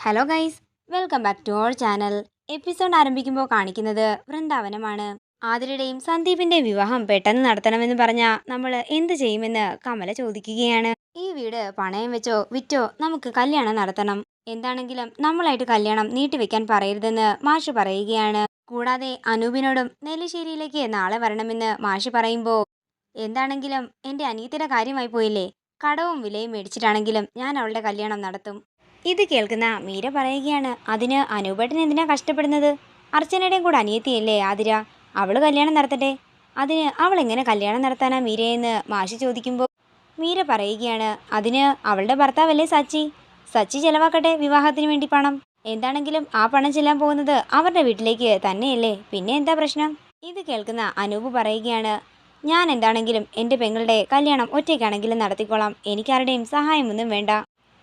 Hello guys, welcome back to our channel. Episode ആരംഭിക്കുമ്പോൾ കാണിക്കുന്നത് വൃന്ദാവനമാണ്. ആതിരയുടെയും സന്ദീപിന്റെയും വിവാഹം പെട്ടെന്ന് നടത്തണമെന്ന് പറഞ്ഞാൽ നമ്മൾ എന്ത് ചെയ്യുമെന്ന് കമല ചോദിക്കുകയാണ്. ഈ വീട് പണയം വെച്ചോ വിറ്റോ നമുക്ക് കല്യാണം നടത്തണം. എന്താണെങ്കിലും നമ്മളായിട്ട് കല്യാണം നീട്ടിവെക്കാൻ പറയരുതെന്ന് മാഷ് പറയുകയാണ്. കൂടാതെ അനൂപിനോടും നെല്ലിശ്ശേരിയിലേക്ക് നാളെ വരണമെന്ന് മാഷ് പറയുമ്പോൾ, എന്താണെങ്കിലും എൻ്റെ അനിയത്തിയുടെ കാര്യമായി പോയില്ലേ, കടവും വിലയും മേടിച്ചിട്ടാണെങ്കിലും ഞാൻ അവളുടെ കല്യാണം നടത്തും. ഇത് കേൾക്കുന്ന മീര പറയുകയാണ്, അതിന് അനൂപേട്ടൻ എന്തിനാ കഷ്ടപ്പെടുന്നത്? അർച്ചനയുടെയും കൂടെ അനിയത്തിയല്ലേ ആതിര, അവള് കല്യാണം നടത്തട്ടെ. അതിന് അവൾ എങ്ങനെ കല്യാണം നടത്താനാ മീരയെന്ന് മാഷി ചോദിക്കുമ്പോൾ മീര പറയുകയാണ്, അതിന് അവളുടെ ഭർത്താവല്ലേ സച്ചി, സച്ചി ചെലവാക്കട്ടെ വിവാഹത്തിന് വേണ്ടി പണം. എന്താണെങ്കിലും ആ പണം ചെല്ലാൻ പോകുന്നത് അവരുടെ വീട്ടിലേക്ക് തന്നെയല്ലേ, പിന്നെ എന്താ പ്രശ്നം? ഇത് കേൾക്കുന്ന അനൂപ് പറയുകയാണ്, ഞാൻ എന്താണെങ്കിലും എൻ്റെ പെങ്ങളുടെ കല്യാണം ഒറ്റയ്ക്കാണെങ്കിലും നടത്തിക്കോളാം, എനിക്കാരുടെയും സഹായമൊന്നും വേണ്ട.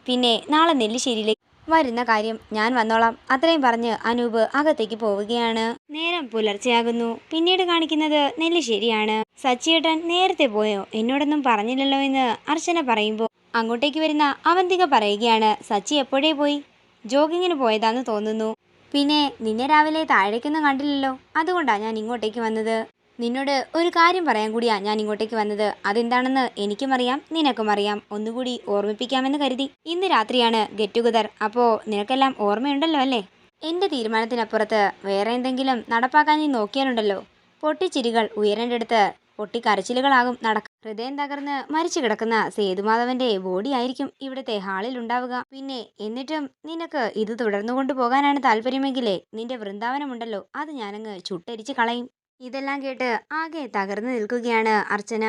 പിന്നെ നാളെ നെല്ലിശ്ശേരിയിലേക്ക് വരുന്ന കാര്യം ഞാൻ വന്നോളാം. അത്രയും പറഞ്ഞ് അനൂപ് അകത്തേക്ക് പോവുകയാണ്. നേരം പുലർച്ചെയാകുന്നു. പിന്നീട് കാണിക്കുന്നത് നെല്ലിശ്ശേരിയാണ്. സച്ചിയേട്ടൻ നേരത്തെ പോയോ, എന്നോടൊന്നും പറഞ്ഞില്ലല്ലോ എന്ന് അർച്ചന പറയുമ്പോൾ അങ്ങോട്ടേക്ക് വരുന്ന അവന്തിക പറയുകയാണ്, സച്ചി എപ്പോഴേ പോയി, ജോഗിങ്ങിന് പോയതാന്ന് തോന്നുന്നു. പിന്നെ നിന്നെ രാവിലെ താഴേക്കൊന്നും കണ്ടില്ലല്ലോ, അതുകൊണ്ടാണ് ഞാൻ ഇങ്ങോട്ടേക്ക് വന്നത്. നിന്നോട് ഒരു കാര്യം പറയാൻ കൂടിയാ ഞാൻ ഇങ്ങോട്ടേക്ക് വന്നത്. അതെന്താണെന്ന് എനിക്കും അറിയാം നിനക്കും അറിയാം. ഒന്നുകൂടി ഓർമ്മിപ്പിക്കാമെന്ന് കരുതി. ഇന്ന് രാത്രിയാണ് ഗെറ്റ് ടുഗദർ. അപ്പോൾ നിനക്കെല്ലാം ഓർമ്മയുണ്ടല്ലോ അല്ലേ? എൻ്റെ തീരുമാനത്തിനപ്പുറത്ത് വേറെ എന്തെങ്കിലും നടപ്പാക്കാൻ നീ നോക്കിയാലുണ്ടല്ലോ, പൊട്ടിച്ചിരികൾ ഉയരേണ്ടടുത്ത് പൊട്ടിക്കരച്ചിലുകളാകും നടക്കുക. ഹൃദയം തകർന്ന് മരിച്ചു കിടക്കുന്ന സേതുമാധവന്റെ ബോഡി ആയിരിക്കും ഇവിടുത്തെ ഹാളിൽ ഉണ്ടാവുക. പിന്നെ എന്നിട്ടും നിനക്ക് ഇത് തുടർന്നു കൊണ്ടുപോകാനാണ് താല്പര്യമെങ്കിലേ നിന്റെ വൃന്ദാവനമുണ്ടല്ലോ, അത് ഞാനങ്ങ് ചുട്ടരിച്ച് കളയും. ഇതെല്ലാം കേട്ട് ആകെ തകർന്നു നിൽക്കുകയാണ് അർച്ചന.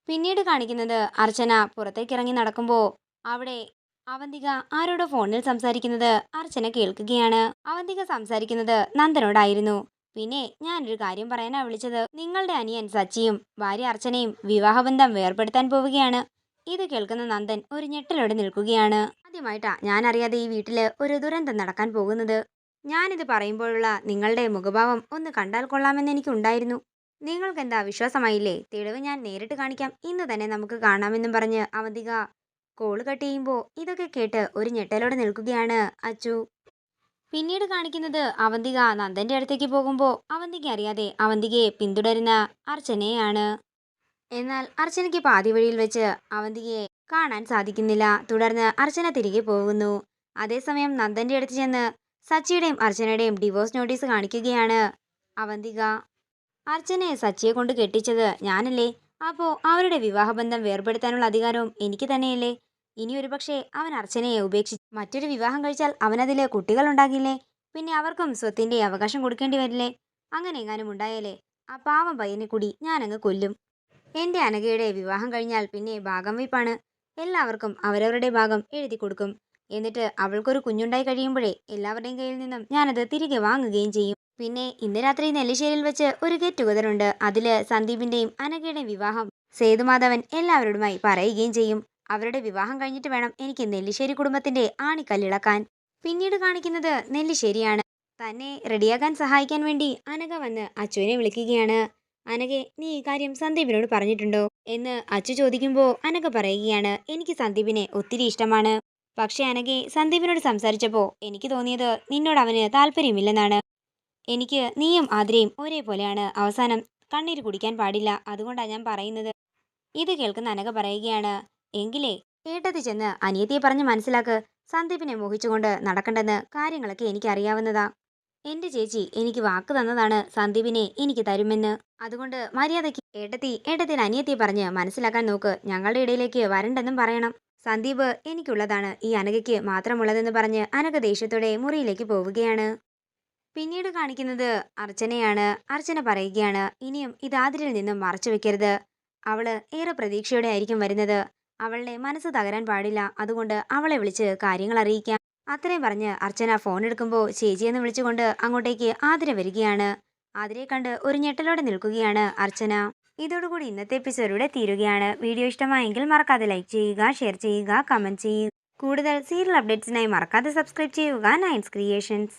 പിന്നീട് കാണിക്കുന്നത് അർച്ചന പുറത്തേക്ക് ഇറങ്ങി നടക്കുമ്പോൾ അവിടെ അവന്തിക ആരോടോ ഫോണിൽ സംസാരിക്കുന്നത് അർച്ചന കേൾക്കുകയാണ്. അവന്തിക സംസാരിക്കുന്നത് നന്ദനോടായിരുന്നു. പിന്നെ ഞാനൊരു കാര്യം പറയാനാ വിളിച്ചത്. നിങ്ങളുടെ അനിയൻ സച്ചിയും ഭാര്യ അർച്ചനയും വിവാഹബന്ധം വേർപെടുത്താൻ പോവുകയാണ്. ഇത് കേൾക്കുന്ന നന്ദൻ ഒരു ഞെട്ടലോടെ നിൽക്കുകയാണ്. ആദ്യമായിട്ടാ ഞാൻ അറിയാതെ ഈ വീട്ടില് ഒരു ദുരന്തം നടക്കാൻ പോകുന്നത്. ഞാനിത് പറയുമ്പോഴുള്ള നിങ്ങളുടെ മുഖഭാവം ഒന്ന് കണ്ടാൽ കൊള്ളാമെന്ന് എനിക്കുണ്ടായിരുന്നു. നിങ്ങൾക്കെന്താ വിശ്വാസമായില്ലേ? തെളിവ് ഞാൻ നേരിട്ട് കാണിക്കാം, ഇന്ന് തന്നെ നമുക്ക് കാണാമെന്നും പറഞ്ഞ് അവന്തിക കോള് കട്ട് ചെയ്യുമ്പോൾ ഇതൊക്കെ കേട്ട് ഒരു ഞെട്ടലോടെ നിൽക്കുകയാണ് അച്ചു. പിന്നീട് കാണിക്കുന്നത് അവന്തിക നന്ദന്റെ അടുത്തേക്ക് പോകുമ്പോൾ അവന്തിക അറിയാതെ അവന്തികയെ പിന്തുടരുന്ന അർച്ചനയാണ്. എന്നാൽ അർച്ചനയ്ക്ക് പാതി വഴിയിൽ വെച്ച് അവന്തികയെ കാണാൻ സാധിക്കുന്നില്ല. തുടർന്ന് അർച്ചന തിരികെ പോകുന്നു. അതേസമയം നന്ദന്റെ അടുത്ത് ചെന്ന് സച്ചിയുടെയും അർച്ചനയുടെയും ഡിവോഴ്സ് നോട്ടീസ് കാണിക്കുകയാണ് അവന്തിക. അർച്ചനയെ സച്ചിയെ കൊണ്ട് കെട്ടിച്ചത് ഞാനല്ലേ, അപ്പോൾ അവരുടെ വിവാഹബന്ധം വേർപെടുത്താനുള്ള അധികാരവും എനിക്ക് തന്നെയല്ലേ. ഇനി ഒരുപക്ഷെ അവൻ അർച്ചനയെ ഉപേക്ഷിച്ച് മറ്റൊരു വിവാഹം കഴിച്ചാൽ അവനതില് കുട്ടികളുണ്ടാകില്ലേ, പിന്നെ അവർക്കും സ്വത്തിന്റെ അവകാശം കൊടുക്കേണ്ടി വരില്ലേ. അങ്ങനെ എങ്ങാനും ഉണ്ടായാലേ ആ പാവം പയ്യനെ കൂടി ഞാനങ്ങ് കൊല്ലും. എൻ്റെ അനഘയുടെ വിവാഹം കഴിഞ്ഞാൽ പിന്നെ ഭാഗം വയ്പാണ്. എല്ലാവർക്കും അവരവരുടെ ഭാഗം എഴുതി കൊടുക്കും. എന്നിട്ട് അവൾക്കൊരു കുഞ്ഞുണ്ടായി കഴിയുമ്പോഴേ എല്ലാവരുടെയും കയ്യിൽ നിന്നും ഞാനത് തിരികെ വാങ്ങുകയും ചെയ്യും. പിന്നെ ഇന്ന് രാത്രി നെല്ലിശ്ശേരിയിൽ വെച്ച് ഒരു ഗെറ്റ് ടുഗദർ ഉണ്ട്. അതില് സന്ദീപിന്റെയും അനഘയുടെയും വിവാഹം സേതുമാധവൻ എല്ലാവരോടുമായി പറയുകയും ചെയ്യും. അവരുടെ വിവാഹം കഴിഞ്ഞിട്ട് വേണം എനിക്ക് നെല്ലിശ്ശേരി കുടുംബത്തിന്റെ ആണിക്കല്ലിളക്കാൻ. പിന്നീട് കാണിക്കുന്നത് നെല്ലിശ്ശേരിയാണ്. തന്നെ റെഡിയാക്കാൻ സഹായിക്കാൻ വേണ്ടി അനഘ വന്ന് അച്ചുവിനെ വിളിക്കുകയാണ്. അനഘെ, നീ ഈ കാര്യം സന്ദീപിനോട് പറഞ്ഞിട്ടുണ്ടോ എന്ന് അച്ചു ചോദിക്കുമ്പോൾ അനഘ പറയുകയാണ്, എനിക്ക് സന്ദീപിനെ ഒത്തിരി ഇഷ്ടമാണ്. പക്ഷെ അനഘെ, സന്ദീപിനോട് സംസാരിച്ചപ്പോൾ എനിക്ക് തോന്നിയത് നിന്നോട് അവന് താല്പര്യമില്ലെന്നാണ്. എനിക്ക് നീയും ആതിരയും ഒരേപോലെയാണ്. അവസാനം കണ്ണീര് കുടിക്കാൻ പാടില്ല, അതുകൊണ്ടാണ് ഞാൻ പറയുന്നത്. ഇത് കേൾക്കുന്ന അനഘ പറയുകയാണ്, എങ്കിലേ ഏട്ടത്തി ചെന്ന് അനിയത്തിയെ പറഞ്ഞ് മനസ്സിലാക്ക്. സന്ദീപിനെ മോഹിച്ചുകൊണ്ട് നടക്കണ്ടെന്ന് കാര്യങ്ങളൊക്കെ എനിക്കറിയാവുന്നതാ. എൻ്റെ ചേച്ചി എനിക്ക് വാക്ക് തന്നതാണ് സന്ദീപിനെ എനിക്ക് തരുമെന്ന്. അതുകൊണ്ട് മര്യാദയ്ക്ക് ഏട്ടത്തിൽ അനിയത്തിയെ പറഞ്ഞ് മനസ്സിലാക്കാൻ നോക്ക്. ഞങ്ങളുടെ ഇടയിലേക്ക് വരണ്ടെന്നും പറയണം. സന്ദീപ് എനിക്കുള്ളതാണ്, ഈ അനഘയ്ക്ക് മാത്രമുള്ളതെന്ന് പറഞ്ഞ് അനഘ ദേഷ്യത്തോടെ മുറിയിലേക്ക് പോവുകയാണ്. പിന്നീട് കാണിക്കുന്നത് അർച്ചനയാണ്. അർച്ചന പറയുകയാണ്, ഇനിയും ഇത് ആതിരയിൽ നിന്നും മറച്ചു വെക്കരുത്. അവള് ഏറെ പ്രതീക്ഷയോടെ ആയിരിക്കും വരുന്നത്. അവളുടെ മനസ്സ് തകരാൻ പാടില്ല, അതുകൊണ്ട് അവളെ വിളിച്ച് കാര്യങ്ങൾ അറിയിക്കാം. അത്രയും പറഞ്ഞ് അർച്ചന ഫോൺ എടുക്കുമ്പോൾ ചേച്ചിയെന്ന് വിളിച്ചുകൊണ്ട് അങ്ങോട്ടേക്ക് ആതിര വരികയാണ്. ആതിരയെ കണ്ട് ഒരു ഞെട്ടലോടെ നിൽക്കുകയാണ് അർച്ചന. ഇതോടുകൂടി ഇന്നത്തെ എപ്പിസോഡ് ഇവിടെ തീരുകയാണ്. വീഡിയോ ഇഷ്ടമായെങ്കിൽ മറക്കാതെ ലൈക്ക് ചെയ്യുക, ഷെയർ ചെയ്യുക, കമന്റ് ചെയ്യുക. കൂടുതൽ സീരിയൽ അപ്ഡേറ്റ്സിനായി മറക്കാതെ സബ്സ്ക്രൈബ് ചെയ്യുക നയൻസ് ക്രിയേഷൻസ്.